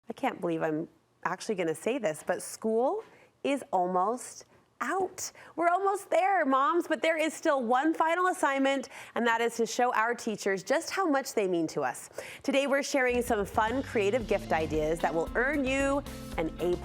I can't believe I'm actually going to say this, but school is almost out. We're almost there, moms, but there is still one final assignment, and that is to show our teachers just how much they mean to us. Today, we're sharing some fun, creative gift ideas that will earn you an A+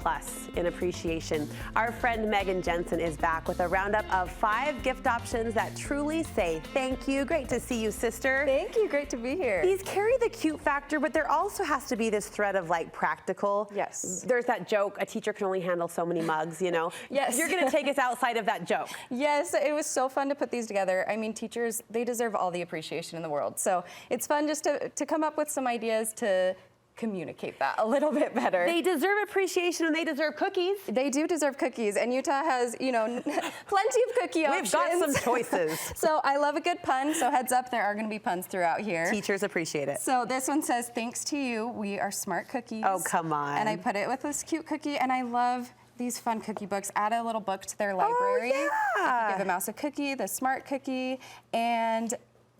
in appreciation. Our friend Megan Jensen is back with a roundup of 5 gift options that truly say thank you. Great to see you, sister. Thank you. Great to be here. These carry the cute factor, but there also has to be this thread of like practical. Yes. There's that joke, a teacher can only handle so many mugs, you know? Yes. You're going to take us outside of that joke. Yes, it was so fun to put these together. I mean, teachers, they deserve all the appreciation in the world. So it's fun just to come up with some ideas to communicate that a little bit better. They deserve appreciation and they deserve cookies. They do deserve cookies, and Utah has, you know, plenty of cookie options. We've got some choices. So I love a good pun, so heads up, there are going to be puns throughout here. Teachers appreciate it. So this one says, thanks to you, we are smart cookies. Oh, come on. And I put it with this cute cookie, and I love these fun cookie books. Add a little book to their library. Oh, yeah. Give a mouse a cookie, the smart cookie, and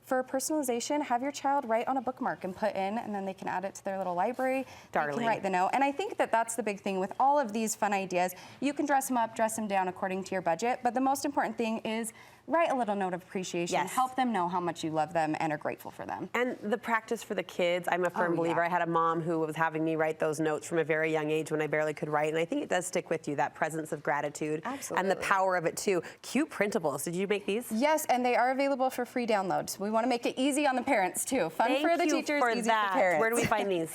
for personalization, have your child write on a bookmark and put in, and then they can add it to their little library. Darling. They can write the note. And I think that that's the big thing with all of these fun ideas. You can dress them up, dress them down according to your budget, but the most important thing is write a little note of appreciation. Yes. Help them know how much you love them and are grateful for them. And the practice for the kids, I'm a firm believer. Yeah. I had a mom who was having me write those notes from a very young age when I barely could write, and I think it does stick with you, that presence of gratitude. Absolutely. And the power of it too. Cute printables. Did you make these? Yes, and they are available for free downloads. We want to make it easy on the parents too. Fun for the teachers, easy for parents. Where do we find these?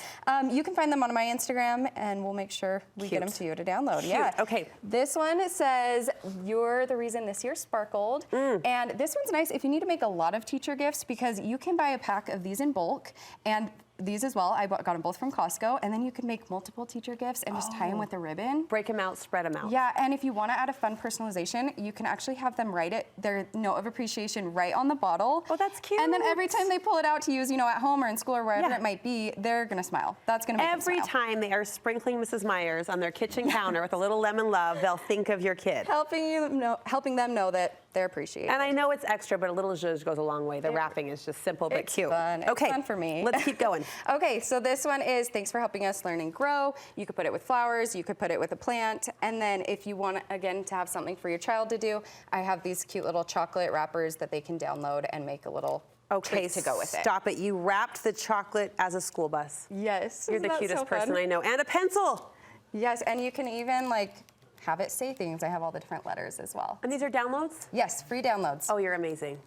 You can find them on my Instagram, and we'll make sure we get them to you to download. Cute. Yeah. Okay. This one says, you're the reason this year sparkled. And this one's nice if you need to make a lot of teacher gifts, because you can buy a pack of these in bulk, and these as well. I got them both from Costco, and then you can make multiple teacher gifts and just tie them with a ribbon. Break them out, spread them out. Yeah, and if you want to add a fun personalization, you can actually have them write their note of appreciation right on the bottle. Oh, that's cute. And then every time they pull it out to use, you know, at home or in school or wherever it might be, they're gonna smile. That's gonna make them smile. Every time they are sprinkling Mrs. Myers on their kitchen counter with a little lemon love, they'll think of your kid. Helping them know that they're appreciated. And I know it's extra, but a little zhuzh goes a long way. The wrapping is just simple but cute. Fun. Okay, it's fun for me. Let's keep going. Okay, so this one is thanks for helping us learn and grow. You could put it with flowers, you could put it with a plant, and then if you want, again, to have something for your child to do, I have these cute little chocolate wrappers that they can download and make a little treat to go with it. Stop it. You wrapped the chocolate as a school bus. Yes. You're the cutest person I know. And a pencil. Yes, and you can even have it say things. I have all the different letters as well. And these are downloads? Yes, free downloads. Oh, you're amazing.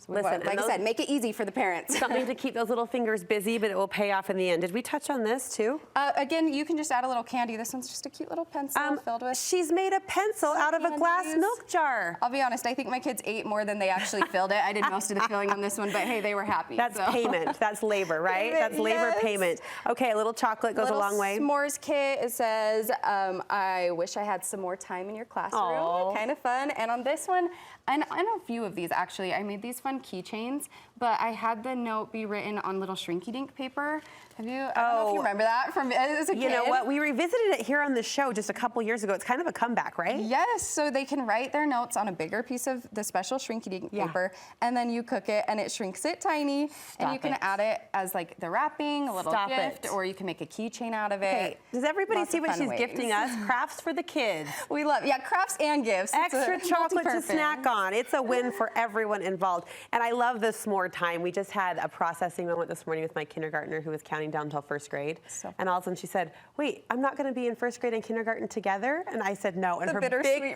Listen, like I said, make it easy for the parents. Something to keep those little fingers busy, but it will pay off in the end. Did we touch on this too? Again, you can just add a little candy. This one's just a cute little pencil filled with. She's made a pencil out of a glass milk jar. I'll be honest, I think my kids ate more than they actually filled it. I did most of the filling on this one, but hey, they were happy. That's payment. That's labor, right? That's labor payment. Okay, a little chocolate goes a long way. S'mores kit. It says, I wish I had some more time in your classroom. Aww. Kind of fun. And on this one, and on a few of these actually, I made these fun keychains, but I had the note be written on little Shrinky Dink paper. I don't know if you remember that from as a kid. You know what? We revisited it here on the show just a couple years ago. It's kind of a comeback, right? Yes. So they can write their notes on a bigger piece of the special Shrinky Dink paper, and then you cook it, and it shrinks it tiny, and you can add it as like the wrapping, a little gift, or you can make a keychain out of it. Okay. Does everybody see what she's gifting us? Crafts for the kids. We love, crafts and gifts. Extra chocolate to snack on. It's a win for everyone involved. And I love the s'more time. We just had a processing moment this morning with my kindergartner who was counting down until first grade. And all of a sudden she said, wait, I'm not going to be in first grade and kindergarten together? And I said no. And her big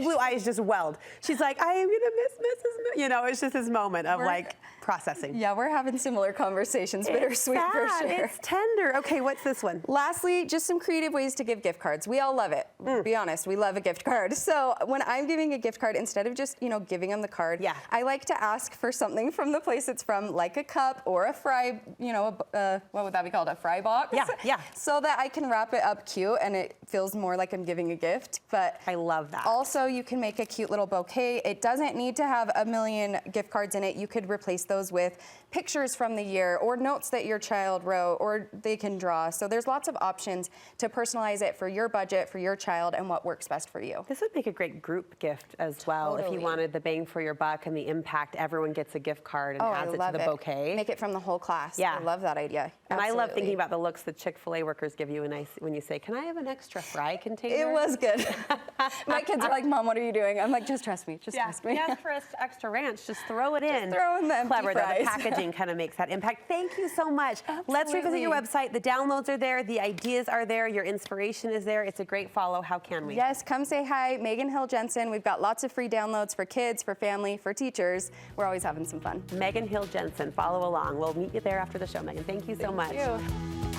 blue eyes just welled. She's like, I am going to miss Mrs. You know, it's just this moment of processing. Yeah, we're having similar conversations. Bittersweet for sure. It's tender. Okay, what's this one? Lastly, just some creative ways to give gift cards. We all love it. Be honest, we love a gift card. So when I'm giving a gift card, instead of just, giving them the card, I like to ask for something from the place it's from, like a cup or a fry, what would that be called? A fry box? Yeah. So that I can wrap it up cute and it feels more like I'm giving a gift. But I love that. Also, you can make a cute little bouquet. It doesn't need to have a million gift cards in it. You could replace those with pictures from the year or notes that your child wrote, or they can draw. So there's lots of options to personalize it for your budget, for your child, and what works best for you. This would make a great group gift as well. If you wanted the bang for your buck and the impact, everyone gets a gift card and adds it to the bouquet. Make it from the whole class. I love that idea. And I love Absolutely. thinking about the looks the Chick-fil-A workers give you when you say, "Can I have an extra fry container?" It was good. My kids are like, "Mom, what are you doing?" I'm like, "Just trust me. Just trust me." Ask for extra ranch. Just throw it in. throw in the empty Clever, though. The fries. packaging kind of makes that impact. Thank you so much. Let's revisit Absolutely. your website. The downloads are there. The ideas are there. Your inspiration is there. It's a great follow. How can we? Yes, come say hi. Megan Hill Jensen. We've got lots of free downloads for kids, for family, for teachers. We're always having some fun. Megan Hill Jensen. Follow along. We'll meet you there after the show, Megan. Thank you so much. Thank you.